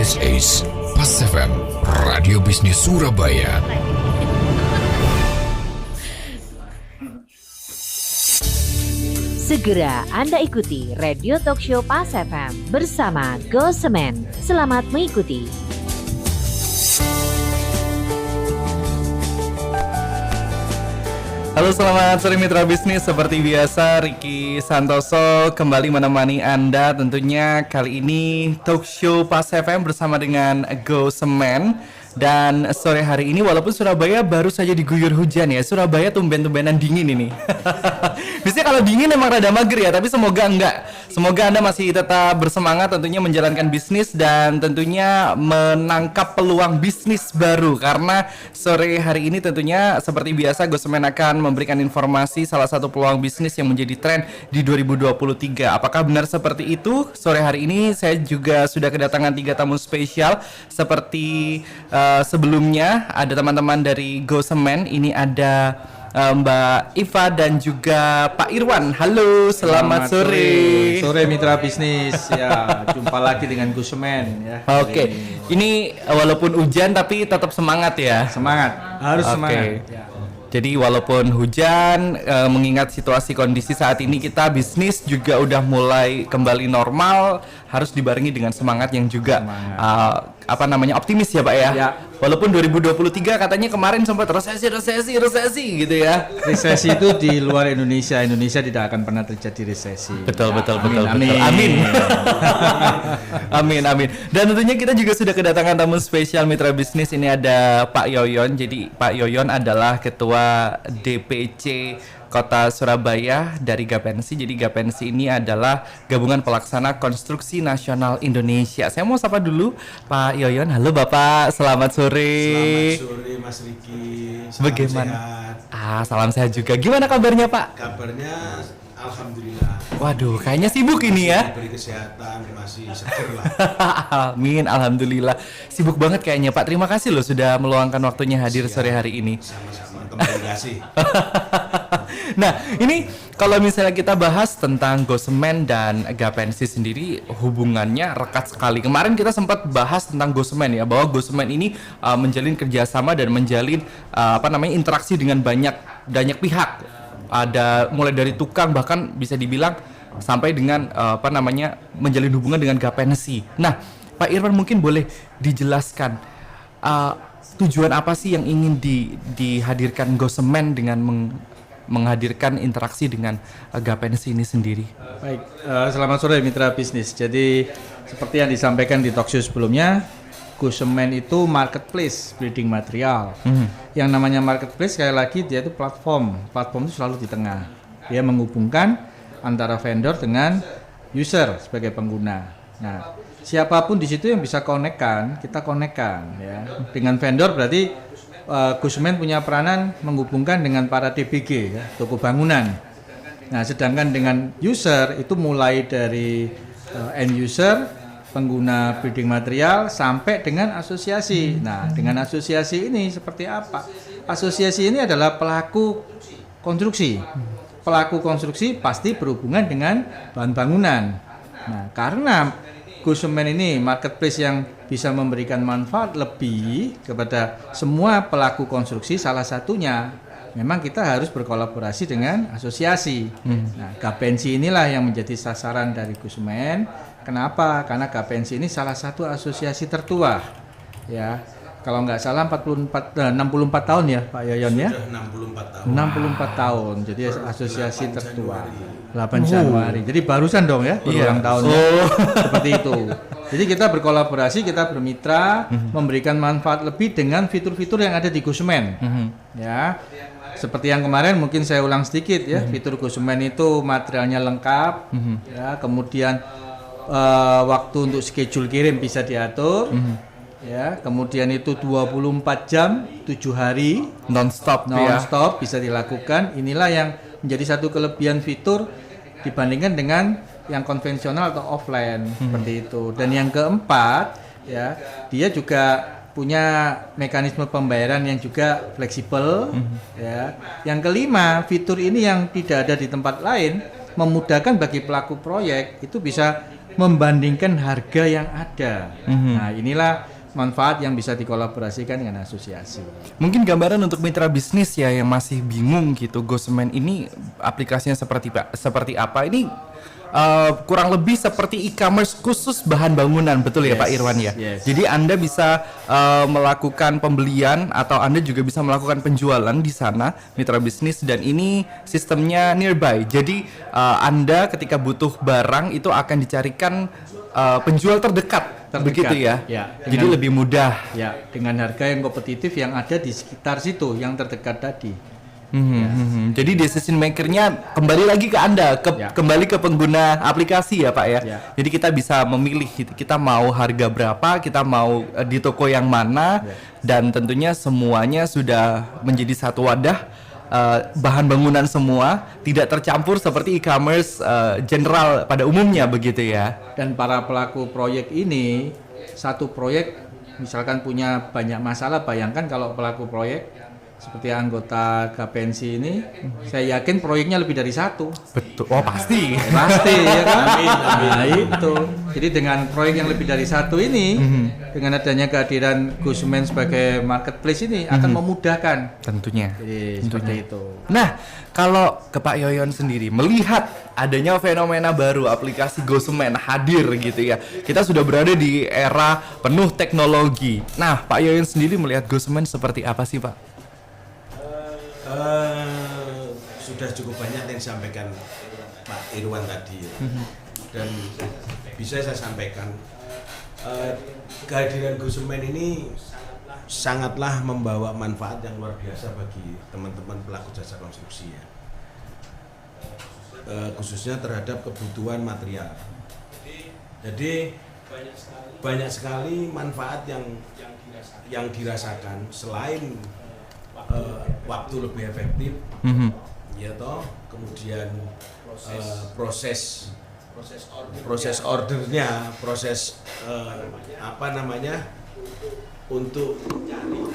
This is Pas FM, Radio Bisnis Surabaya. Segera Anda ikuti Radio Talk Show Pas FM bersama Go Semen. Selamat mengikuti. Halo, selamat sore mitra bisnis. Seperti biasa, Ricky Santoso kembali menemani Anda. Tentunya kali ini Talk Show Pas FM bersama dengan Go Semen. Dan sore hari ini walaupun Surabaya baru saja diguyur hujan ya, Surabaya tumben-tumbenan dingin ini. Biasanya kalau dingin emang rada mager ya, tapi semoga enggak. Semoga Anda masih tetap bersemangat tentunya menjalankan bisnis dan tentunya menangkap peluang bisnis baru. Karena sore hari ini tentunya seperti biasa Gosemen akan memberikan informasi salah satu peluang bisnis yang menjadi tren di 2023. Apakah benar seperti itu? Sore hari ini saya juga sudah kedatangan 3 tamu spesial seperti sebelumnya ada teman-teman dari Gosemen. Ini ada Mbak Iva dan juga Pak Irwan. Halo, selamat sore. Sore mitra bisnis. Ya, jumpa lagi dengan Gosemen ya. Oke. Ini walaupun hujan tapi tetap semangat ya. Semangat, harus semangat. Ya. Jadi walaupun hujan, mengingat situasi kondisi saat ini kita bisnis juga udah mulai kembali normal, harus dibarengi dengan semangat yang juga optimis ya Pak ya. Ya. Walaupun 2023 katanya kemarin sempat resesi gitu ya. Resesi itu di luar Indonesia. Indonesia tidak akan pernah terjadi resesi. Betul. Amin. Amin. Dan tentunya kita juga sudah kedatangan tamu spesial mitra bisnis. Ini ada Pak Yoyon. Jadi Pak Yoyon adalah Ketua DPC Kota Surabaya dari Gapensi. Jadi Gapensi ini adalah Gabungan Pelaksana Konstruksi Nasional Indonesia. Saya mau sapa dulu Pak Yoyon. Halo Bapak, selamat sore. Selamat sore Mas Riki. Bagaimana? Sehat. Salam sehat juga. Gimana kabarnya Pak? Kabarnya alhamdulillah. Waduh, kayaknya sibuk ini ya. Diberi kesehatan, masih seger lah. Amin, alhamdulillah. Sibuk banget kayaknya Pak. Terima kasih loh sudah meluangkan waktunya hadir sore hari ini. Sama-sama, kembali kasih. Nah, ini kalau misalnya kita bahas tentang Gosemen dan Gapensi sendiri, hubungannya rekat sekali. Kemarin kita sempat bahas tentang Gosemen ya, bahwa Gosemen ini menjalin kerjasama dan menjalin interaksi dengan banyak pihak. Ada mulai dari tukang, bahkan bisa dibilang sampai dengan menjalin hubungan dengan Gapensi. Nah, Pak Irwan mungkin boleh dijelaskan tujuan apa sih yang ingin dihadirkan Gosemen dengan menghadirkan interaksi dengan Gapensi ini sendiri. Baik, selamat sore mitra bisnis. Jadi seperti yang disampaikan di talkshow sebelumnya, Gosemen itu marketplace building material. Yang namanya marketplace sekali lagi dia itu platform. Platform itu selalu di tengah. Dia menghubungkan antara vendor dengan user sebagai pengguna. Nah, siapapun di situ yang bisa konekkan, kita konekkan ya. Dengan vendor berarti Gosemen punya peranan menghubungkan dengan para TBG ya, toko bangunan. Nah, sedangkan dengan user itu mulai dari end user, pengguna building material sampai dengan asosiasi. Nah, dengan asosiasi ini seperti apa? Asosiasi ini adalah pelaku konstruksi. Pelaku konstruksi pasti berhubungan dengan bahan bangunan. Nah, karena Gosemen ini marketplace yang bisa memberikan manfaat lebih kepada semua pelaku konstruksi, salah satunya memang kita harus berkolaborasi dengan asosiasi. Nah, Gapensi inilah yang menjadi sasaran dari Gosemen. Kenapa? Karena Gapensi ini salah satu asosiasi tertua. Ya, kalau nggak salah 64 tahun ya Pak Yoyon ya. Sudah 64 tahun. 64 tahun. Jadi asosiasi tertua. 8 Januari. Jadi barusan dong ya, berulang tahunnya. Seperti itu. Jadi kita berkolaborasi, kita bermitra, memberikan manfaat lebih dengan fitur-fitur yang ada di Gosemen. Ya. Seperti yang kemarin mungkin saya ulang sedikit ya, fitur Gosemen itu materialnya lengkap. Ya, kemudian waktu untuk schedule kirim bisa diatur. Ya, kemudian itu 24 jam, 7 hari non-stop bisa dilakukan. Inilah yang menjadi satu kelebihan fitur dibandingkan dengan yang konvensional atau offline seperti itu. Dan yang keempat, ya, dia juga punya mekanisme pembayaran yang juga fleksibel. Ya. Yang kelima, fitur ini yang tidak ada di tempat lain memudahkan bagi pelaku proyek itu bisa membandingkan harga yang ada. Nah, inilah manfaat yang bisa dikolaborasikan dengan asosiasi. Mungkin gambaran untuk mitra bisnis ya yang masih bingung gitu, GoSemen ini aplikasinya seperti apa? Ini kurang lebih seperti e-commerce khusus bahan bangunan, betul ya Pak Irwan ya? Yes. Jadi Anda bisa melakukan pembelian atau Anda juga bisa melakukan penjualan di sana, mitra bisnis, dan ini sistemnya nearby. Jadi Anda ketika butuh barang itu akan dicarikan penjual terdekat. Begitu ya? Ya, jadi lebih mudah. Ya, dengan harga yang kompetitif yang ada di sekitar situ, yang terdekat tadi. Jadi decision makernya kembali lagi ke Anda, kembali ke pengguna aplikasi ya Pak ya. Jadi kita bisa memilih kita mau harga berapa, kita mau di toko yang mana, dan tentunya semuanya sudah menjadi satu wadah, bahan bangunan semua, tidak tercampur seperti e-commerce general pada umumnya begitu ya. Dan para pelaku proyek ini, satu proyek misalkan punya banyak masalah, bayangkan kalau pelaku proyek seperti anggota KPNC ini, saya yakin proyeknya lebih dari satu. Betul. Oh pasti. Pasti ya kan? Nah itu. Jadi dengan proyek yang lebih dari satu ini, dengan adanya kehadiran GoSemen sebagai marketplace ini akan memudahkan. Tentunya. Jadi seperti itu. Nah, kalau ke Pak Yoyon sendiri melihat adanya fenomena baru aplikasi GoSemen hadir gitu ya. Kita sudah berada di era penuh teknologi. Nah, Pak Yoyon sendiri melihat GoSemen seperti apa sih, Pak? Sudah cukup banyak yang disampaikan Pak Irwan tadi ya. Dan bisa saya sampaikan kehadiran GoSemen ini sangatlah membawa manfaat yang luar biasa bagi teman-teman pelaku jasa konstruksi ya. Khususnya terhadap kebutuhan material. Jadi banyak sekali manfaat yang dirasakan selain waktu lebih efektif, ya toh, kemudian proses ordernya, proses untuk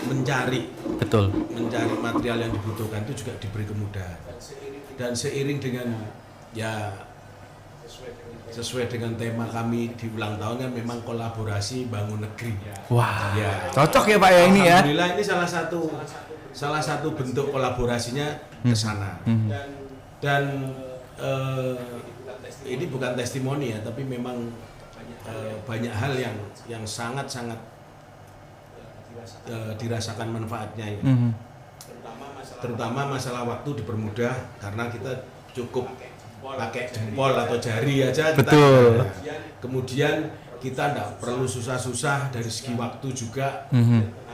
mencari material yang dibutuhkan itu juga diberi kemudahan. Dan seiring dengan sesuai dengan tema kami di ulang tahun kan memang kolaborasi bangun negeri. Wah, cocok ya Pak ya ini ya. Alhamdulillah ini salah satu bentuk kolaborasinya ke sana. Dan ini bukan testimoni ya, tapi memang banyak hal yang sangat-sangat dirasakan manfaatnya ya. Terutama masalah waktu dipermudah karena kita cukup pakai jempol atau jari aja. Betul. Kemudian kita tidak perlu susah-susah dari segi waktu juga.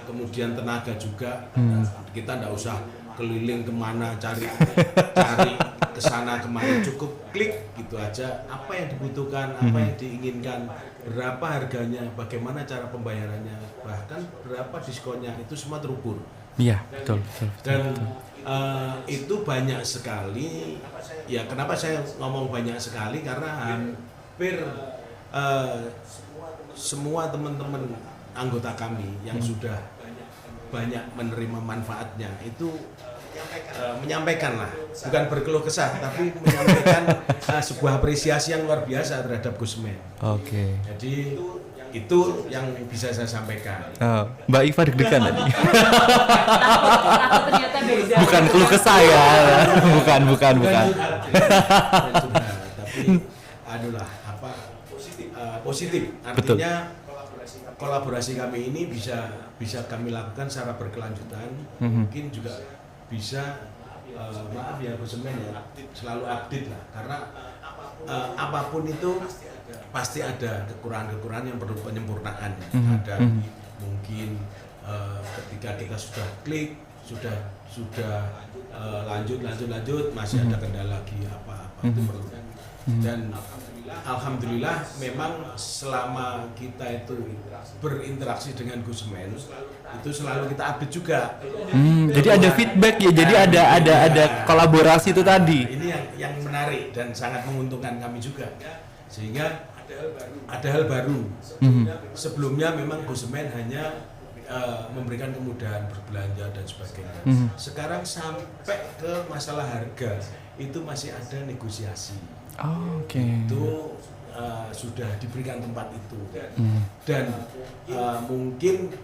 Kemudian tenaga juga, kita nggak usah keliling kemana cari kesana kemana, cukup klik gitu aja apa yang dibutuhkan, apa yang diinginkan, berapa harganya, bagaimana cara pembayarannya, bahkan berapa diskonnya, itu semua terukur. Iya, betul. Dan itu banyak sekali. Ya kenapa saya ngomong banyak sekali karena hampir semua teman-teman anggota kami yang sudah banyak menerima manfaatnya itu menyampaikan lah, bukan berkeluh kesah tapi menyampaikan sebuah apresiasi yang luar biasa terhadap GoSemen. Oke. Jadi itu yang bisa saya sampaikan. Mbak Iva deg-degan tadi. Ternyata beda. Bukan keluh kesah ya. bukan. Tapi positif. Artinya kolaborasi kami ini bisa kami lakukan secara berkelanjutan. Mungkin juga bisa GoSemen ya selalu update lah, karena apapun itu pasti ada kekurangan-kekurangan yang perlu penyempurnaan. Ada mungkin ketika kita sudah klik, sudah lanjut masih ada kendala lagi apa itu perlu. Dan alhamdulillah memang selama kita itu berinteraksi dengan GoSemen itu selalu kita update juga. Jadi ada feedback ya, jadi ada kolaborasi itu tadi. Ini yang menarik dan sangat menguntungkan kami juga, sehingga ada hal baru. Sebelumnya memang GoSemen hanya memberikan kemudahan berbelanja dan sebagainya. Sekarang sampai ke masalah harga itu masih ada negosiasi. Oke. Itu sudah diberikan tempat itu. Dan mungkin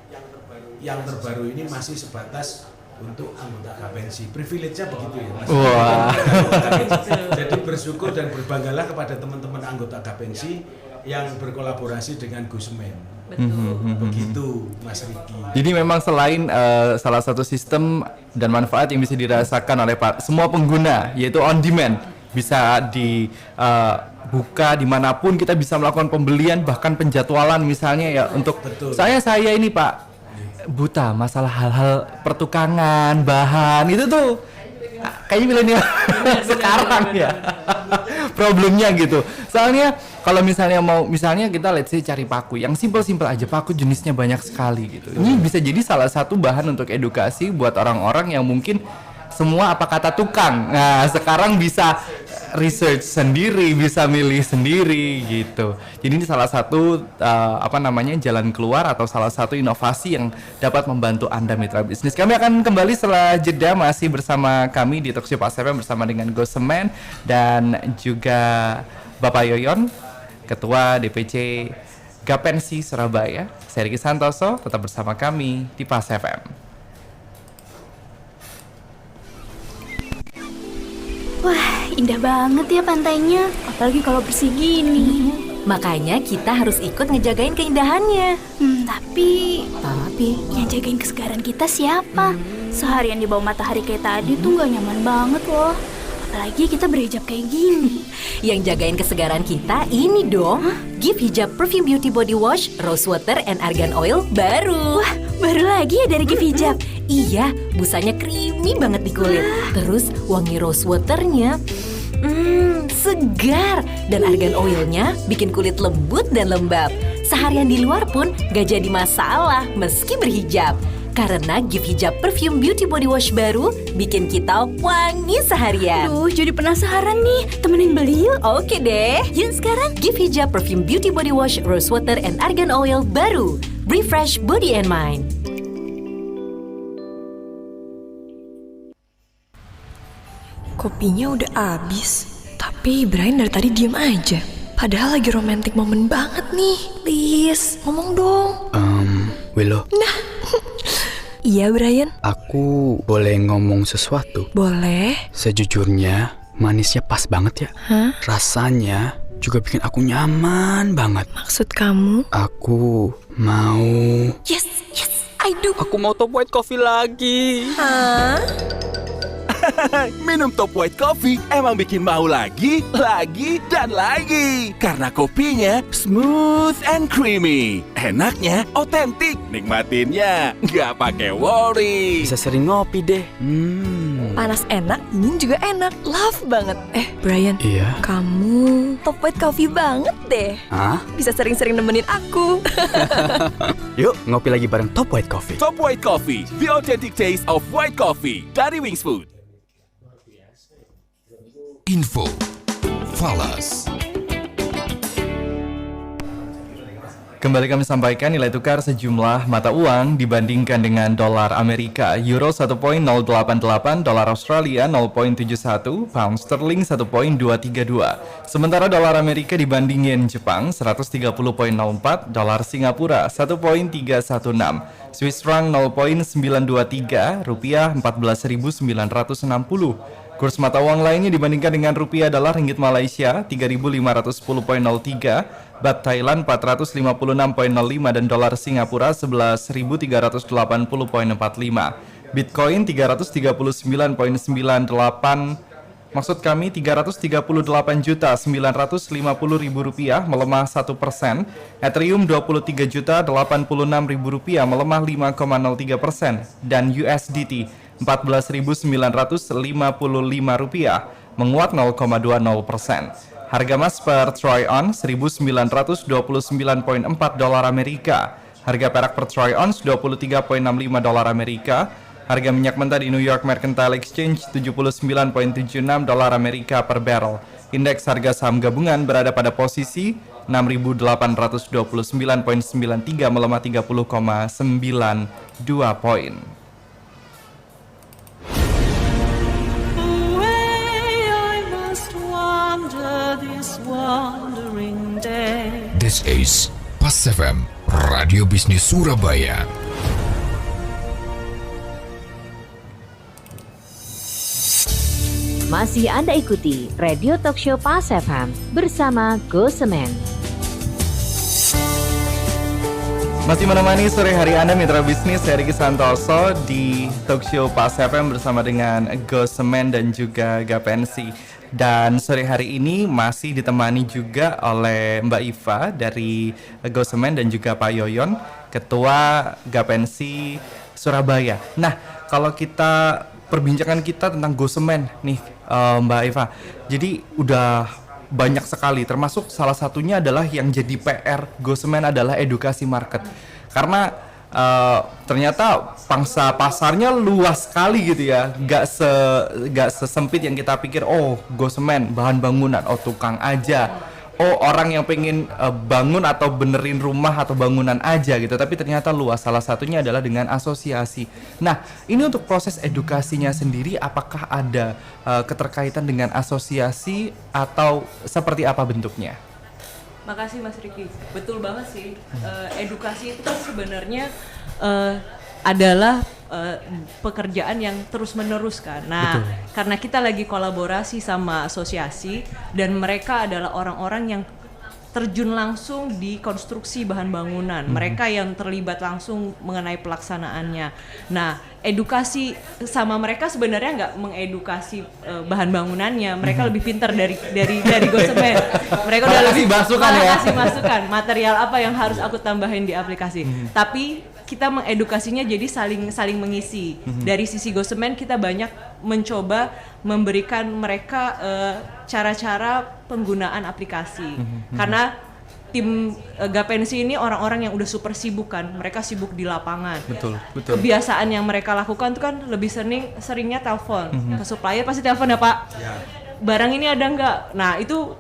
yang terbaru ini masih sebatas untuk anggota Gapensi. Privilege-nya begitu ya Mas. Wah. Jadi bersyukur dan berbanggalah kepada teman-teman anggota Gapensi yang berkolaborasi dengan Gosemen. Begitu Mas Riki. Jadi memang selain salah satu sistem dan manfaat yang bisa dirasakan oleh semua pengguna, yaitu on demand, bisa dibuka dimanapun, kita bisa melakukan pembelian, bahkan penjadwalan misalnya ya untuk saya ini Pak buta masalah hal-hal pertukangan bahan itu tuh kayaknya milenial sekarang ya problemnya gitu. Soalnya kalau misalnya kita let's say cari paku yang simple aja, paku jenisnya banyak sekali gitu. Ini bisa jadi salah satu bahan untuk edukasi buat orang-orang yang mungkin semua apa kata tukang. Nah, sekarang bisa research sendiri, bisa milih sendiri gitu. Jadi ini salah satu jalan keluar atau salah satu inovasi yang dapat membantu Anda mitra bisnis. Kami akan kembali setelah jeda, masih bersama kami di Talkshow Pas FM bersama dengan Gosemen dan juga Bapak Yoyon, Ketua DPC Gapensi Surabaya. Saya Riki Santoso, tetap bersama kami di Pas FM. Wah, indah banget ya pantainya, apalagi kalau bersih gini. Makanya kita harus ikut ngejagain keindahannya. Tapi yang jagain kesegaran kita siapa? Seharian di bawah matahari kayak tadi tuh gak nyaman banget loh. Apalagi kita berhijab kayak gini. Yang jagain kesegaran kita ini dong. Give Hijab Perfume Beauty Body Wash, Rose Water and Argan Oil baru. Wah, baru lagi ya dari Give Hijab. Iya, busanya creamy banget di kulit. Terus wangi rose waternya segar. Dan argan oilnya bikin kulit lembut dan lembab. Seharian di luar pun gak jadi masalah meski berhijab. Karena Give Hijab Perfume Beauty Body Wash baru bikin kita wangi seharian. Duh, jadi penasaran nih. Temenin beli yuk. Oke deh, yuk sekarang Give Hijab Perfume Beauty Body Wash, Rose Water and Argan Oil baru. Refresh body and mind. Kopinya udah habis, tapi Brian dari tadi diem aja. Padahal lagi romantic momen banget nih. Please, ngomong dong. Willow. Nah, iya Brian. Aku boleh ngomong sesuatu? Boleh. Sejujurnya, manisnya pas banget ya. Hah? Rasanya juga bikin aku nyaman banget. Maksud kamu? Aku mau... Yes, I do. Aku mau top white coffee lagi. Hah? Minum Top White Coffee emang bikin mau lagi, dan lagi. Karena kopinya smooth and creamy. Enaknya otentik, nikmatinnya nggak pakai worry. Bisa sering ngopi deh. Panas enak, dingin juga enak. Love banget. Brian. Iya? Kamu top white coffee banget deh. Hah? Bisa sering-sering nemenin aku. Yuk, ngopi lagi bareng Top White Coffee. Top White Coffee, the authentic taste of white coffee dari Wings Food. Info Falas. Kembali kami sampaikan nilai tukar sejumlah mata uang dibandingkan dengan dolar Amerika. Euro 1.088, dolar Australia 0.71, pound sterling 1.232. Sementara dolar Amerika dibandingin Jepang 130.04, dolar Singapura 1.316, Swiss franc 0.923, rupiah 14.960. Kurs mata uang lainnya dibandingkan dengan rupiah adalah ringgit Malaysia 3.510.03, bat Thailand 456.05 dan dolar Singapura 11.380.45. Bitcoin 338.98 338.950.000 rupiah melemah 1%, Ethereum 23.086.000 melemah 5,03%, dan USDT 14.955 rupiah menguat 0,20%. Harga emas per troy ounce 1.929.4 dolar Amerika. Harga perak per troy ounce 23.65 dolar Amerika. Harga minyak mentah di New York Mercantile Exchange 79.76 dolar Amerika per barrel. Indeks harga saham gabungan berada pada posisi 6.829.93 melemah 30,92 poin. This wandering day This is Pas FM, Radio Bisnis Surabaya. Masih Anda ikuti Radio Talkshow Pas FM bersama Go Semen. Masih menemani sore hari Anda mitra bisnis, saya Riki Santoso di Talkshow Pas FM bersama dengan Go Semen dan juga Gapensi. Dan sore hari ini masih ditemani juga oleh Mbak Iva dari Go Semen dan juga Pak Yoyon, Ketua Gapensi Surabaya. Nah, kalau kita perbincangan kita tentang Go Semen nih, Mbak Iva, jadi udah banyak sekali, termasuk salah satunya adalah yang jadi PR Go Semen adalah edukasi market, karena ternyata pangsa pasarnya luas sekali gitu ya, gak sesempit yang kita pikir. Oh, Go Semen bahan bangunan, oh tukang aja, oh orang yang pengen bangun atau benerin rumah atau bangunan aja gitu, tapi ternyata luas. Salah satunya adalah dengan asosiasi. Nah, ini untuk proses edukasinya sendiri, apakah ada keterkaitan dengan asosiasi atau seperti apa bentuknya? Makasih Mas Riki, betul banget sih. Edukasi itu kan sebenarnya adalah pekerjaan yang terus menerus kan. Nah, betul. Karena kita lagi kolaborasi sama asosiasi dan mereka adalah orang-orang yang terjun langsung di konstruksi bahan bangunan. Mereka yang terlibat langsung mengenai pelaksanaannya. Nah, edukasi sama mereka sebenarnya nggak mengedukasi bahan bangunannya. Mereka lebih pintar dari Go Semen. Mereka udah lebih kasih masukan material apa yang harus aku tambahin di aplikasi. Tapi kita mengedukasinya jadi saling mengisi. Dari sisi Go Semen kita banyak mencoba memberikan mereka cara-cara penggunaan aplikasi. Karena tim Gapensi ini orang-orang yang udah super sibuk kan, mereka sibuk di lapangan. Betul. Kebiasaan yang mereka lakukan itu kan lebih seringnya telepon ke supplier, pasti telepon ya Pak. Ya. Barang ini ada nggak? Nah itu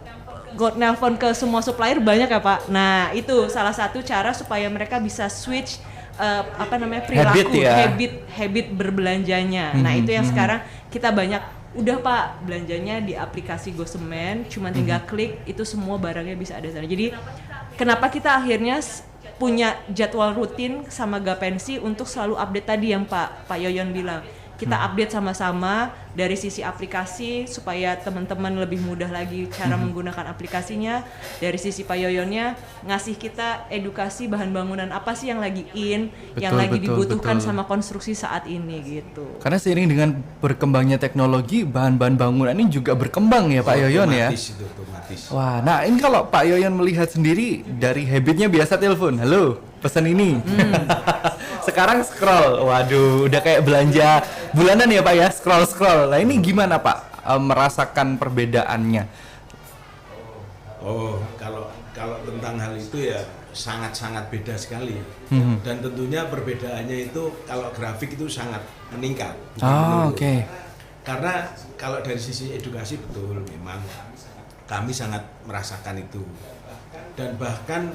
nelpon ke semua supplier banyak ya Pak. Nah itu salah satu cara supaya mereka bisa switch perilaku, habit berbelanjanya. Nah itu yang sekarang kita banyak, udah Pak belanjanya di aplikasi Go Semen, cuma tinggal klik, itu semua barangnya bisa ada di sana. Jadi kenapa kita akhirnya punya jadwal rutin sama Gapensi untuk selalu update tadi yang Pak Yoyon bilang. Kita update sama-sama dari sisi aplikasi supaya teman-teman lebih mudah lagi cara menggunakan aplikasinya. Dari sisi Pak Yoyonnya ngasih kita edukasi bahan bangunan apa sih yang lagi yang lagi dibutuhkan sama konstruksi saat ini gitu. Karena seiring dengan berkembangnya teknologi, bahan-bahan bangunan ini juga berkembang ya Pak Yoyon ya. Otomatis. Wah, nah ini kalau Pak Yoyon melihat sendiri dari habitnya biasa telepon, halo pesan ini. Sekarang scroll, waduh udah kayak belanja bulanan ya Pak ya, scroll. Nah ini gimana Pak merasakan perbedaannya? Oh, kalau tentang hal itu ya sangat-sangat beda sekali. Dan tentunya perbedaannya itu kalau grafik itu sangat meningkat. Oh, oke. Karena kalau dari sisi edukasi betul memang kami sangat merasakan itu. Dan bahkan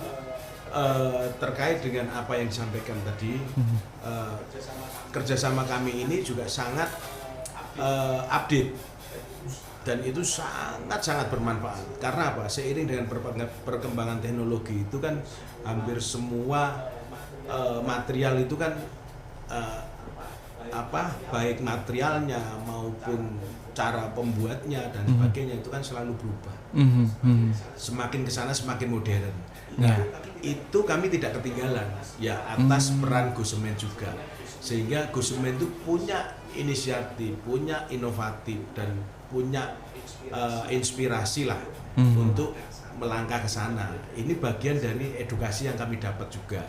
terkait dengan apa yang disampaikan tadi, kerjasama kami ini juga sangat update dan itu sangat bermanfaat. Karena apa? Seiring dengan perkembangan teknologi itu kan hampir semua material itu kan baik materialnya maupun cara pembuatnya dan sebagainya itu kan selalu berubah. Semakin kesana semakin modern. Nah, itu kami tidak ketinggalan ya atas peran Go Semen juga, sehingga Go Semen itu punya inisiatif, punya inovatif dan punya inspirasi lah untuk melangkah ke sana. Ini bagian dari edukasi yang kami dapat juga.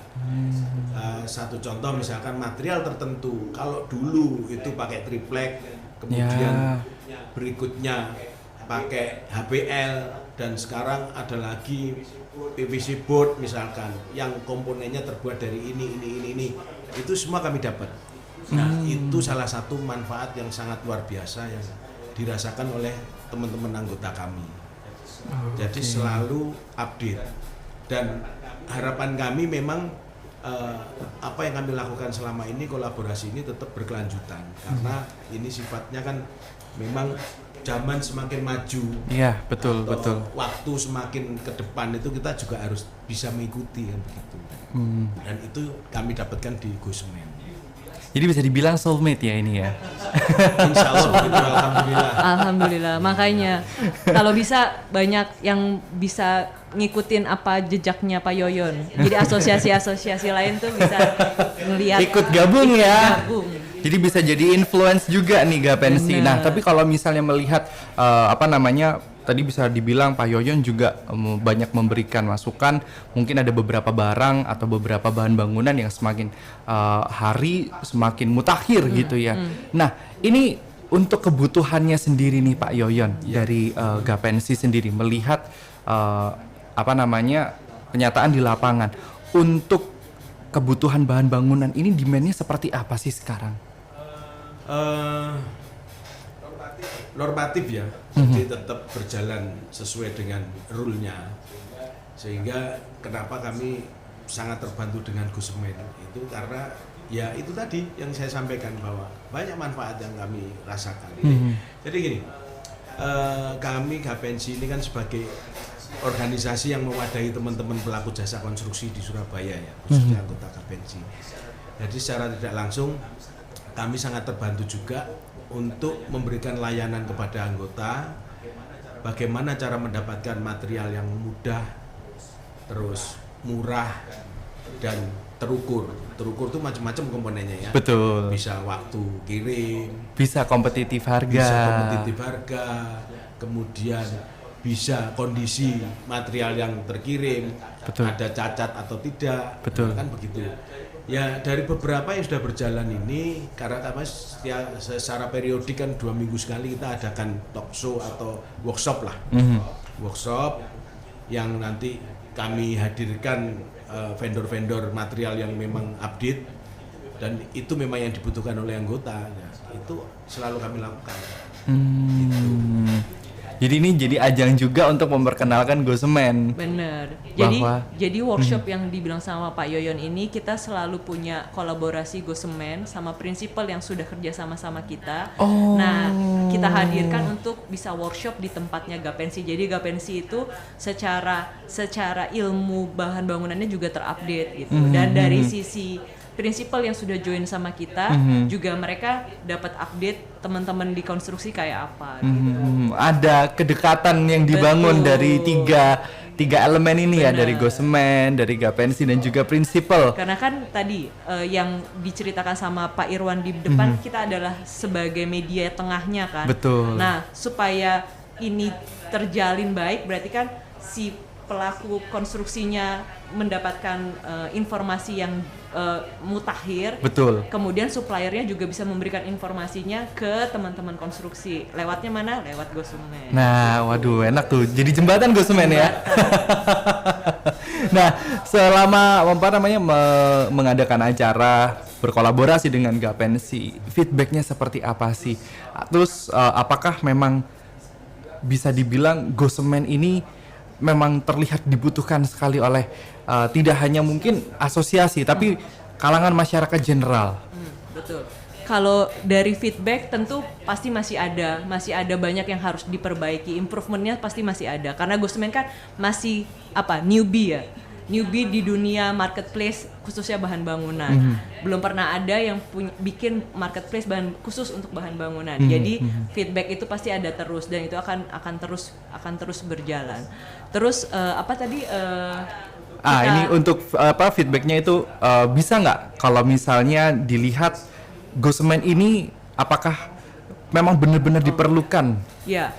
Satu contoh misalkan material tertentu, kalau dulu itu pakai triplek, kemudian berikutnya pakai HPL, dan sekarang ada lagi PVC board misalkan yang komponennya terbuat dari ini, itu semua kami dapat. Nah, itu salah satu manfaat yang sangat luar biasa yang dirasakan oleh teman-teman anggota kami. Jadi selalu update, dan harapan kami memang apa yang kami lakukan selama ini, kolaborasi ini tetap berkelanjutan, karena ini sifatnya kan memang zaman semakin maju, Iya, betul, atau betul. waktu semakin ke depan itu kita juga harus bisa mengikuti kan begitu. Dan itu kami dapatkan di Go Semen. Jadi bisa dibilang soulmate ya ini ya. Insya Allah, gitu, alhamdulillah. Alhamdulillah, makanya kalau bisa banyak yang bisa ngikutin apa jejaknya Pak Yoyon. Jadi asosiasi-asosiasi lain tuh bisa ngelihat, Ikut gabung ya. gabung. Jadi bisa jadi influence juga nih Gapensi. Bener. Nah, tapi kalau misalnya melihat tadi bisa dibilang Pak Yoyon juga banyak memberikan masukan, mungkin ada beberapa barang atau beberapa bahan bangunan yang semakin hari semakin mutakhir gitu ya. Nah, ini untuk kebutuhannya sendiri nih Pak Yoyon dari Gapensi sendiri melihat kenyataan di lapangan untuk kebutuhan bahan bangunan ini demand-nya seperti apa sih sekarang? Normatif ya, jadi tetap berjalan sesuai dengan rule-nya, sehingga kenapa kami sangat terbantu dengan Go Semen itu karena ya itu tadi yang saya sampaikan bahwa banyak manfaat yang kami rasakan. Jadi gini, kami Gapensi ini kan sebagai organisasi yang mewadahi teman-teman pelaku jasa konstruksi di Surabaya ya, khususnya anggota Gapensi. Jadi secara tidak langsung kami sangat terbantu juga untuk memberikan layanan kepada anggota, bagaimana cara mendapatkan material yang mudah, terus murah dan terukur. Terukur itu macam-macam komponennya ya. Betul. Bisa waktu kirim, Bisa kompetitif harga. Kemudian bisa kondisi material yang terkirim, Betul. ada cacat atau tidak, Betul. kan begitu. Ya dari beberapa yang sudah berjalan ini, karena kami secara periodik kan 2 minggu sekali kita adakan talk show atau workshop lah, workshop yang nanti kami hadirkan vendor-vendor material yang memang update dan itu memang yang dibutuhkan oleh anggota, ya, itu selalu kami lakukan. Jadi ini jadi ajang juga untuk memperkenalkan Go Semen. Bener. Bahwa- Jadi workshop yang dibilang sama Pak Yoyon ini kita selalu punya kolaborasi Go Semen sama prinsipal yang sudah kerja sama kita. Nah, kita hadirkan untuk bisa workshop di tempatnya Gapensi. Jadi Gapensi itu secara ilmu bahan bangunannya juga terupdate gitu. Dan dari sisi prinsipal yang sudah join sama kita juga mereka dapat update teman-teman di konstruksi kayak apa gitu. Ada kedekatan yang dibangun Betul. dari tiga elemen ini ya, Bener. dari Go Semen, dari Gapensi dan juga prinsipal. Karena kan tadi yang diceritakan sama Pak Irwan di depan kita adalah sebagai media tengahnya kan. Betul. Nah, supaya ini terjalin baik berarti kan si pelaku konstruksinya mendapatkan informasi yang mutakhir. Betul. Kemudian suppliernya juga bisa memberikan informasinya ke teman-teman konstruksi. Lewatnya mana? Lewat Go Semen. Nah, waduh enak tuh. Jadi jembatan Go Semen ya. Nah, selama mengadakan acara berkolaborasi dengan Gapensi, feedbacknya seperti apa sih? Terus apakah memang bisa dibilang Go Semen ini memang terlihat dibutuhkan sekali oleh tidak hanya mungkin asosiasi tapi kalangan masyarakat general? Betul. Kalau dari feedback tentu pasti masih ada banyak yang harus diperbaiki, improvementnya pasti masih ada karena Go Semen kan masih newbie di dunia marketplace khususnya bahan bangunan. Belum pernah ada yang bikin marketplace khusus untuk bahan bangunan. Jadi feedback itu pasti ada terus dan itu akan terus berjalan. Terus Ini untuk feedbacknya itu bisa nggak kalau misalnya dilihat Go Semen ini apakah memang benar-benar diperlukan? Ya.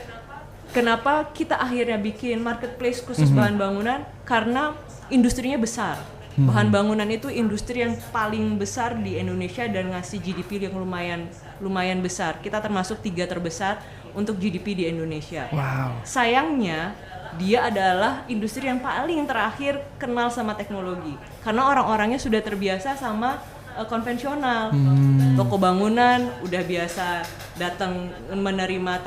Kenapa kita akhirnya bikin marketplace khusus bahan bangunan? Karena industrinya besar. Bahan bangunan itu industri yang paling besar di Indonesia dan ngasih GDP yang lumayan besar. Kita termasuk 3 terbesar untuk GDP di Indonesia. Wow. Sayangnya dia adalah industri yang paling terakhir kenal sama teknologi. Karena orang-orangnya sudah terbiasa sama konvensional. Toko bangunan udah biasa datang menerima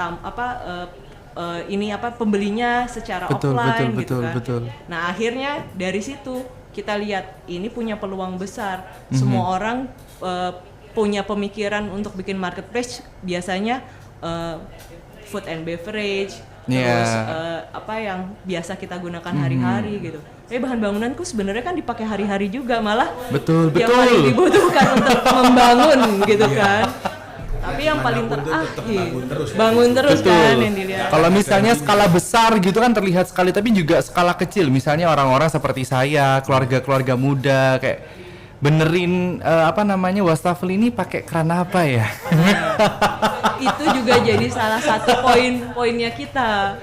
pembelinya secara offline gitu kan. Betul. Nah, akhirnya dari situ kita lihat ini punya peluang besar. Semua orang punya pemikiran untuk bikin marketplace biasanya food and beverage, terus apa yang biasa kita gunakan hari-hari gitu. Tapi bahan bangunanku sebenarnya kan dipakai hari-hari juga, malah yang paling dibutuhkan untuk membangun gitu kan. Tapi yang paling terakhir bangun terus kan yang dilihat. Kalau misalnya skala besar gitu kan terlihat sekali, tapi juga skala kecil, misalnya orang-orang seperti saya, keluarga-keluarga muda kayak benerin wastafel ini pakai keran apa ya? Itu juga jadi salah satu poinnya kita.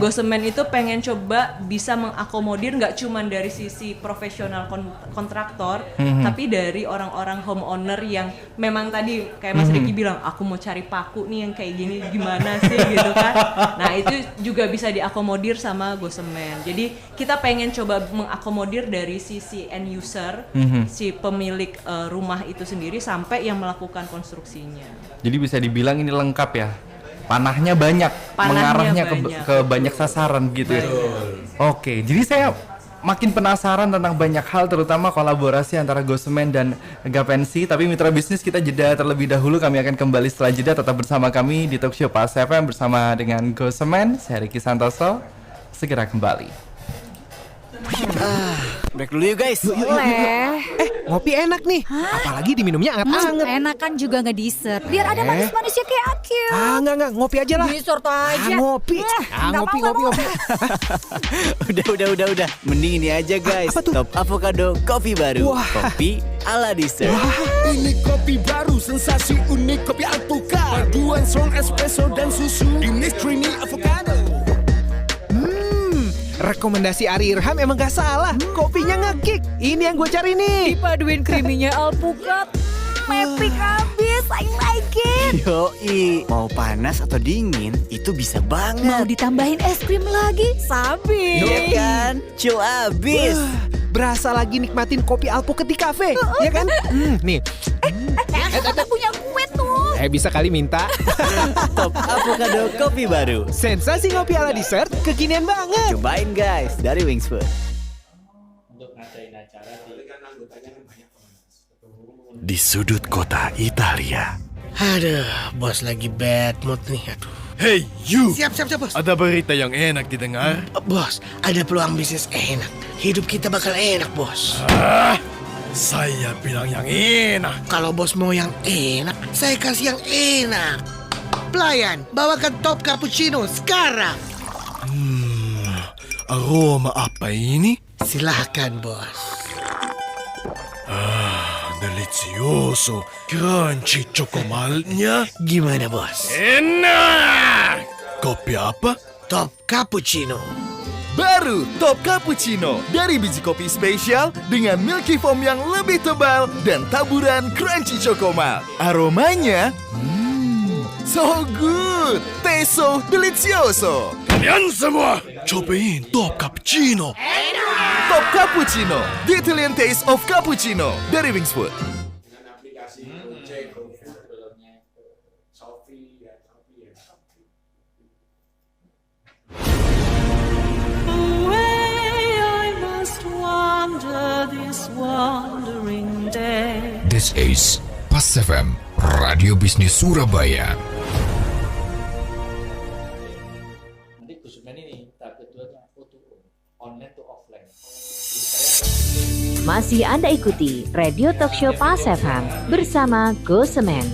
Gosemen itu pengen coba bisa mengakomodir nggak cuma dari sisi profesional kontraktor, tapi dari orang-orang homeowner yang memang tadi kayak Mas Ricky bilang, aku mau cari paku nih yang kayak gini gimana sih gitu kan. Nah itu juga bisa diakomodir sama Gosemen. Jadi kita pengen coba mengakomodir dari sisi end user, si pemilik rumah itu sendiri sampai yang melakukan konstruksinya. Jadi bisa dibilang ini lengkap ya. Panahnya banyak, mengarahnya ke banyak sasaran gitu ya. Oke, jadi saya makin penasaran tentang banyak hal, terutama kolaborasi antara Gosemen dan Gapensi. Tapi mitra bisnis, kita jeda terlebih dahulu. Kami akan kembali setelah jeda. Tetap bersama kami di Talkshow Pas FM bersama dengan Gosemen. Saya Ricky Santoso. Segera kembali. Break dulu yuk guys. Boleh. Ngopi enak nih. Apalagi diminumnya anget-anget. Enakan juga nge-dessert. Biar ada manis-manisnya kayak Akil. Enggak, ngopi aja lah. Dessert aja. Ngopi. Ngopi. Udah. Mending ini aja guys. Top Avocado Kopi baru. Kopi ala dessert. Ini kopi baru, sensasi unik kopi alpukat. Paduan strong espresso dan susu. Ini creamy avocado. Rekomendasi Ari Irham emang gak salah. Kopinya nge-kick. Ini yang gue cari nih. Dipaduin creaminya alpukat. Epic abis, I like it. Yoi, mau panas atau dingin itu bisa banget. Mau ditambahin es krim lagi, sabi. Iya kan, cu abis. Berasa lagi nikmatin kopi alpukat di kafe, ya kan? Nih. Kita punya kue tuh. Bisa kali minta. Top Avocado Kopi baru. Sensasi ngopi ala dessert, kekinian banget. Cobain guys, dari Wings Food. Di sudut kota Italia. Aduh, bos lagi bad mood nih, aduh. Hey you. Siap bos. Ada berita yang enak didengar? Bos, ada peluang bisnis enak. Hidup kita bakal enak, bos. Saya bilang yang enak. Kalau bos mau yang enak, saya kasih yang enak. Pelayan, bawakan top cappuccino sekarang. Aroma apa ini? Silahkan, bos. Delicioso, crunchy cokomalnya. Gimana, bos? Enak! Kopi apa? Top cappuccino. Baru Top Cappuccino dari biji kopi spesial dengan milky foam yang lebih tebal dan taburan crunchy cokomal. Aromanya, so good, taste so delicioso. Kalian semua cobain Top Cappuccino. Top Cappuccino, the Italian taste of cappuccino dari Wings Food. This is Pas FM, Radio Bisnis Surabaya. Nanti Gosemen ini tahap keduanya O2O, online to offline. Masih Anda ikuti Radio Talkshow Pas FM bersama Gosemen.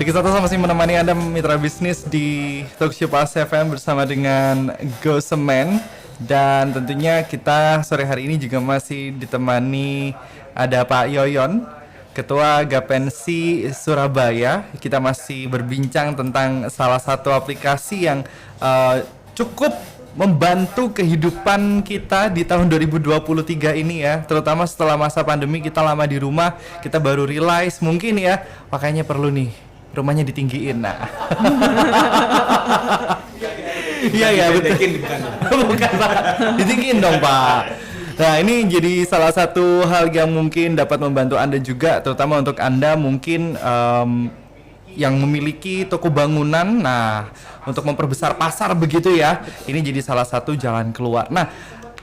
Ricky Santoso masih menemani Anda mitra bisnis di Talkshow Pas FM bersama dengan Gosemen. Dan tentunya kita sore hari ini juga masih ditemani ada Pak Yoyon, Ketua Gapensi Surabaya. Kita masih berbincang tentang salah satu aplikasi yang cukup membantu kehidupan kita di tahun 2023 ini ya. Terutama setelah masa pandemi, kita lama di rumah, kita baru realize mungkin ya, makanya perlu nih rumahnya ditinggiin. Nah. Iya betul. Bukan Pak. Ditinggiin dong Pak. Nah ini jadi salah satu hal yang mungkin dapat membantu Anda juga, terutama untuk Anda mungkin yang memiliki toko bangunan. Nah untuk memperbesar pasar begitu ya, ini jadi salah satu jalan keluar. Nah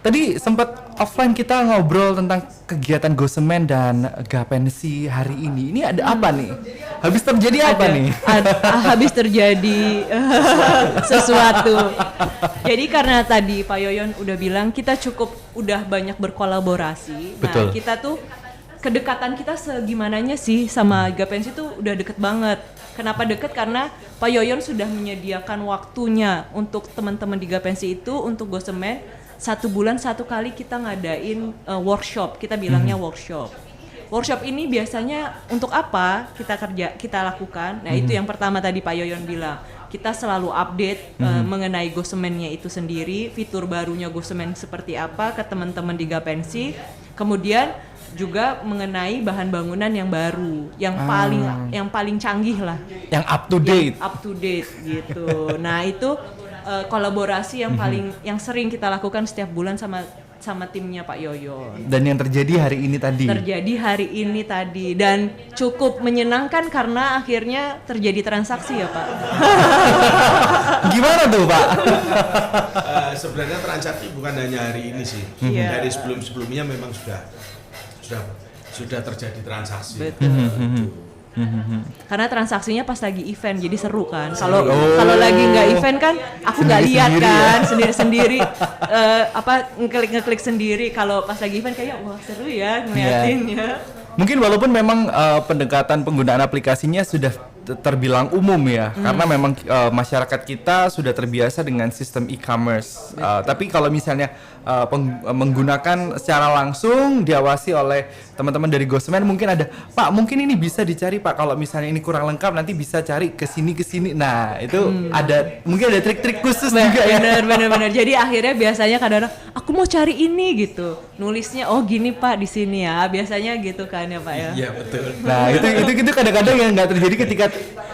Tadi sempat offline kita ngobrol tentang kegiatan Gosemen dan Gapensi hari ini. Ini ada apa nih? Habis terjadi apa nih? Habis terjadi sesuatu. Jadi karena tadi Pak Yoyon udah bilang kita udah banyak berkolaborasi. Betul. Nah, kita tuh kedekatan kita segimananya sih sama Gapensi tuh udah deket banget. Kenapa deket? Karena Pak Yoyon sudah menyediakan waktunya untuk teman-teman di Gapensi itu untuk Gosemen. 1 bulan 1 kali kita ngadain workshop, kita bilangnya workshop. Workshop ini biasanya untuk apa kita lakukan? Nah itu yang pertama tadi Pak Yoyon bilang, kita selalu update mengenai Gosemennya itu sendiri, fitur barunya Gosemen seperti apa ke teman-teman di Gapensi. Kemudian juga mengenai bahan bangunan yang baru, yang paling canggih lah, yang up to date gitu. Nah itu kolaborasi yang paling yang sering kita lakukan setiap bulan sama timnya Pak Yoyon. Dan yang terjadi hari ini tadi. Dan cukup menyenangkan karena akhirnya terjadi transaksi ya Pak. Gimana tuh Pak? Sebenarnya transaksi bukan hanya hari ini sih. Dari sebelumnya memang sudah terjadi transaksi. Betul. Karena transaksinya pas lagi event jadi seru kan. Kalau lagi nggak event kan aku nggak lihat kan sendiri ngeklik sendiri. Kalau pas lagi event kayak wah seru ya ngeliatin ya. Mungkin walaupun memang pendekatan penggunaan aplikasinya sudah terbilang umum ya, karena memang masyarakat kita sudah terbiasa dengan sistem e-commerce. Tapi kalau misalnya menggunakan secara langsung diawasi oleh teman-teman dari Gosemen, mungkin ada, Pak mungkin ini bisa dicari Pak, kalau misalnya ini kurang lengkap nanti bisa cari ke sini. Nah itu mungkin ada trik-trik khusus juga ya. Bener. Jadi akhirnya biasanya kadang-kadang aku mau cari ini gitu, nulisnya oh gini Pak di sini ya, biasanya gitu kan ya Pak ya. Iya betul. Nah itu kadang-kadang yang nggak terjadi ketika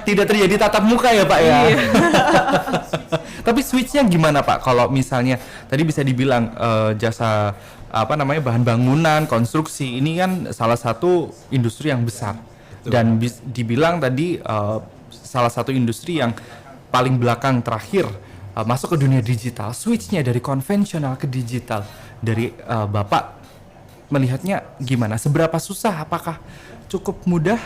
tidak terjadi tatap muka ya Pak ya. Tapi switchnya gimana Pak? Kalau misalnya tadi bisa dibilang jasa bahan bangunan, konstruksi ini kan salah satu industri yang besar. Betul. Dan dibilang tadi salah satu industri yang paling belakang terakhir masuk ke dunia digital. Switchnya dari konvensional ke digital, dari Bapak melihatnya gimana? Seberapa susah? Apakah cukup mudah?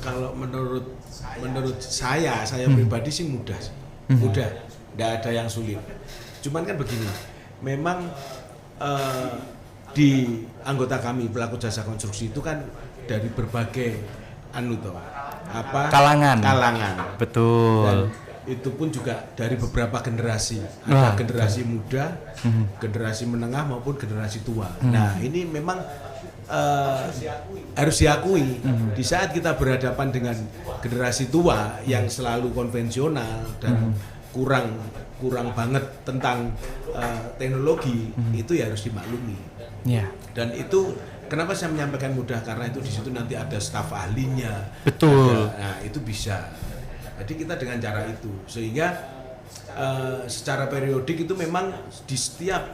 Kalau menurut saya pribadi sih mudah, nggak ada yang sulit. Cuman kan begini, memang di anggota kami pelaku jasa konstruksi itu kan dari berbagai kalangan. Betul. Dan itu pun juga dari beberapa generasi, ada generasi muda, generasi menengah maupun generasi tua. Nah ini memang harus diakui di saat kita berhadapan dengan generasi tua yang selalu konvensional dan kurang banget tentang teknologi, itu ya harus dimaklumi. Dan itu kenapa saya menyampaikan mudah, karena itu di situ nanti ada staf ahlinya. Betul. Nah itu bisa. Jadi kita dengan cara itu sehingga secara periodik itu memang di setiap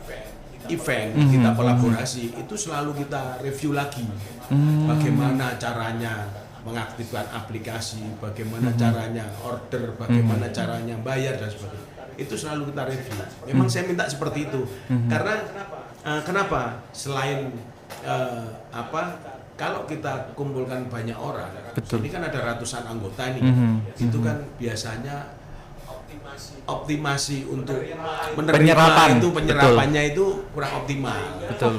event kita kolaborasi itu selalu kita review lagi bagaimana caranya mengaktifkan aplikasi, bagaimana caranya order, bagaimana caranya bayar dan sebagainya. Itu selalu kita review. Memang saya minta seperti itu karena kenapa? Selain kalau kita kumpulkan banyak orang, ini kan ada ratusan anggota nih, itu kan biasanya optimasi untuk menerima penyerapannya itu kurang optimal.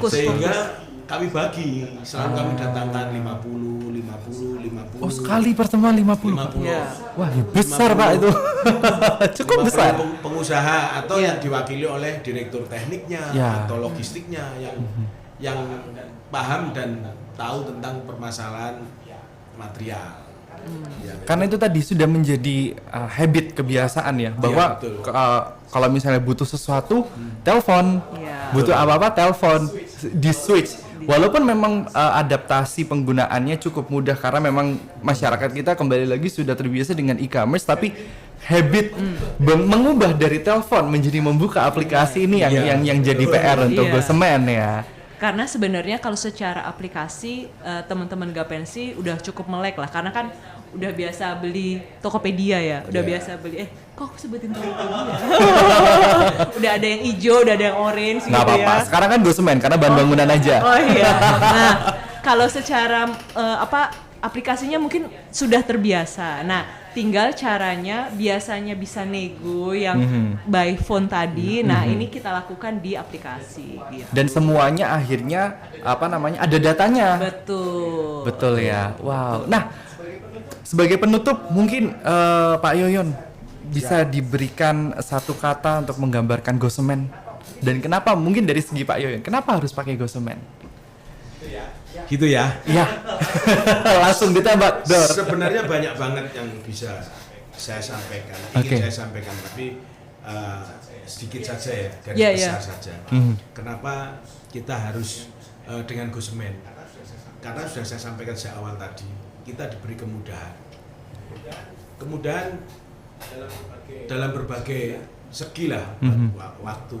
Sehingga kami bagi, selalu kami datangkan 50. Oh sekali pertemuan 50. Wah besar Pak itu. Cukup besar. Pengusaha atau yang diwakili oleh direktur tekniknya atau logistiknya yang paham dan tahu tentang permasalahan material. Karena itu tadi sudah menjadi habit, kebiasaan ya, bahwa kalau misalnya butuh sesuatu, telepon, butuh apa-apa telepon, di switch. Walaupun memang adaptasi penggunaannya cukup mudah karena memang masyarakat kita kembali lagi sudah terbiasa dengan e-commerce, tapi habit mengubah dari telepon menjadi membuka aplikasi ini yang jadi PR untuk Gosemen ya. Karena sebenarnya kalau secara aplikasi teman-teman Gapensi udah cukup melek lah, karena kan udah biasa beli Tokopedia ya, udah biasa beli kok aku sebutin Tokopedia. Udah ada yang hijau, udah ada yang orange Nggak gitu apa-apa, ya. sekarang kan Gosemen karena bahan bangunan aja. Oh iya. Nah, kalau secara aplikasinya mungkin sudah terbiasa. Nah, tinggal caranya biasanya bisa nego yang by phone tadi. Nah, ini kita lakukan di aplikasi gitu. Dan semuanya akhirnya ada datanya. Betul. Betul ya. Wow. Nah, sebagai penutup mungkin Pak Yoyon bisa diberikan satu kata untuk menggambarkan Gosemen. Dan kenapa mungkin dari segi Pak Yoyon, kenapa harus pakai Gosemen? Gitu ya? Iya. Langsung ditembak. Sebenarnya banyak banget yang bisa saya sampaikan, saya sampaikan, tapi sedikit saja ya, garis besar saja. Kenapa kita harus dengan Gosemen? Karena sudah saya sampaikan sejak awal tadi, kita diberi kemudahan. Kemudahan dalam berbagai segi lah, waktu,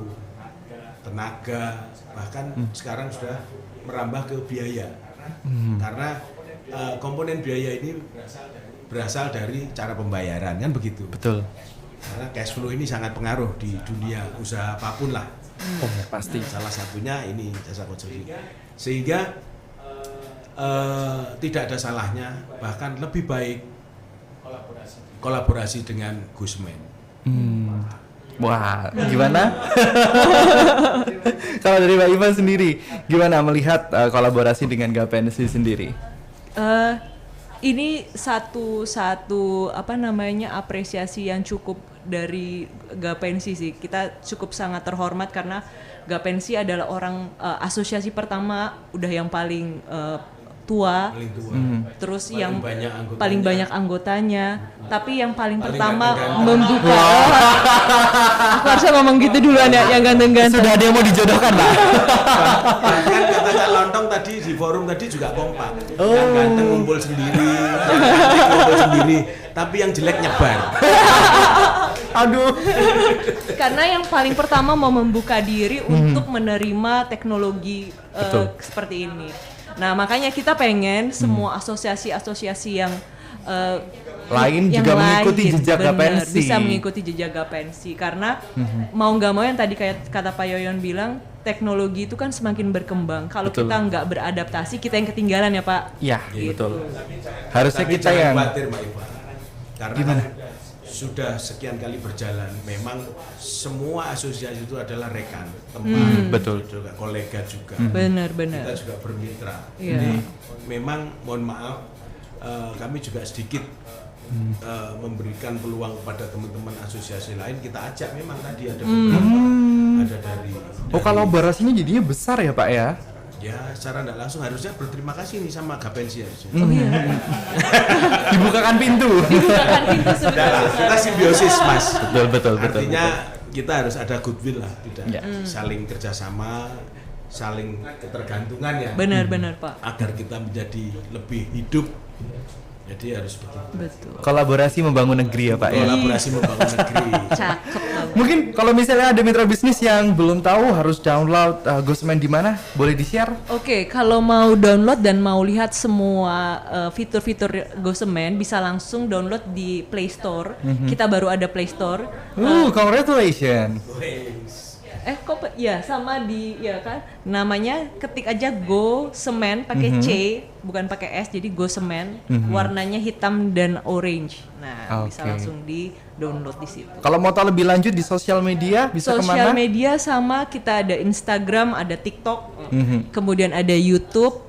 tenaga, bahkan sekarang sudah merambah ke biaya. Karena komponen biaya ini berasal dari cara pembayaran, kan begitu. Betul. Karena cash flow ini sangat pengaruh di dunia usaha apapun lah. Oh, pasti. Salah satunya ini jasa konsulting. Sehingga tidak ada salahnya, bahkan lebih baik kolaborasi dengan Gosemen. Wah, gimana? Kalau dari Mbak Iva sendiri, gimana melihat kolaborasi dengan Gapensi sendiri? Ini satu apresiasi yang cukup dari Gapensi sih. Kita cukup sangat terhormat karena Gapensi adalah asosiasi pertama udah yang paling tua. Terus yang paling banyak anggotanya, tapi yang paling pertama membuka. Aku harusnya ngomong gitu duluan ya, yang ganteng-ganteng. Sudah ada yang mau dijodohkan lah. Bahkan kata Cak Lontong tadi di forum tadi juga kompak. Yang ganteng ngumpul sendiri, yang cantik ngumpul sendiri, tapi yang jelek nyebar. Aduh. Karena yang paling pertama mau membuka diri untuk menerima teknologi seperti ini. Nah, makanya kita pengen semua asosiasi-asosiasi yang lain juga mengikuti jejak Gapensi. Bisa mengikuti jejak Gapensi karena mau nggak mau yang tadi kayak kata Pak Yoyon bilang, teknologi itu kan semakin berkembang. Kalau kita nggak beradaptasi, kita yang ketinggalan ya Pak. Iya, gitu. betul. Harusnya tapi kita jangan yang khawatir Mbak Iva. Karena sudah sekian kali berjalan, memang semua asosiasi itu adalah rekan, teman, betul, juga kolega juga. Benar. Kita juga bermitra. Jadi memang mohon maaf, kami juga sedikit memberikan peluang kepada teman-teman asosiasi lain. Kita ajak memang tadi ada beberapa, ada dari. Kolaborasinya jadinya besar ya Pak ya? Ya, secara tidak langsung harusnya berterima kasih nih sama Gapensi harusnya. Dibukakan pintu. Sebenarnya. Kita simbiosis Mas. Betul. Artinya kita harus ada goodwill lah, tidak saling kerjasama, saling ketergantungan ya. Benar Pak. Agar kita menjadi lebih hidup. Jadi harus begitu. Betul. Kolaborasi membangun negeri ya Pak ya. Kolaborasi membangun negeri. Cakep. Mungkin kalau misalnya ada mitra bisnis yang belum tahu harus download Gosemen di mana? Boleh di-share? Oke, kalau mau download dan mau lihat semua fitur-fitur Gosemen bisa langsung download di Play Store. Kita baru ada Play Store. Congratulations. Sama kan namanya ketik aja Gosemen pakai C bukan pakai S, jadi Gosemen, warnanya hitam dan orange. Nah, bisa langsung di download di situ. Kalau mau tahu lebih lanjut di sosial media bisa kemana? Sosial media sama kita ada Instagram, ada TikTok, kemudian ada YouTube.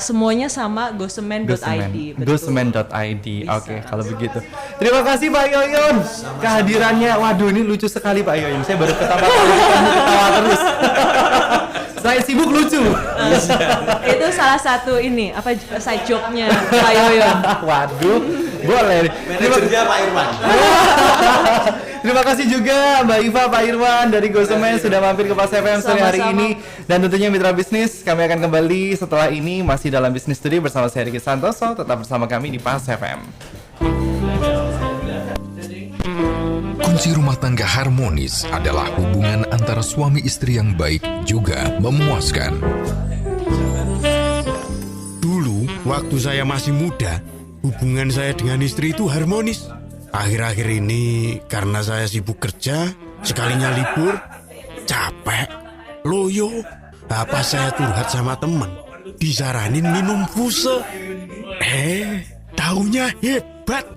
Semuanya sama gosemen.id. Gosemen.id. Oke, kalau begitu. Terima kasih Pak Yoyon kehadirannya. Waduh, ini lucu sekali Pak Yoyon. Saya baru ketawa terus. Saya sibuk lucu. Itu salah satu side job-nya Pak Yoyon. Waduh, boleh. Manajernya Pak Irwan. Terima kasih juga Mbak Iva, Pak Irwan dari Gosemen sudah mampir ke Pas FM sore hari ini. Dan tentunya mitra bisnis, kami akan kembali setelah ini masih dalam Bisnis Studio bersama saya Ricky Santoso. Tetap bersama kami di Pas FM. Kunci rumah tangga harmonis adalah hubungan antara suami istri yang baik juga memuaskan. Dulu, waktu saya masih muda, hubungan saya dengan istri itu harmonis. Akhir-akhir ini karena saya sibuk kerja, sekalinya libur, capek, loyo. Apa saya curhat sama teman, disaranin minum fuse. Taunya hebat.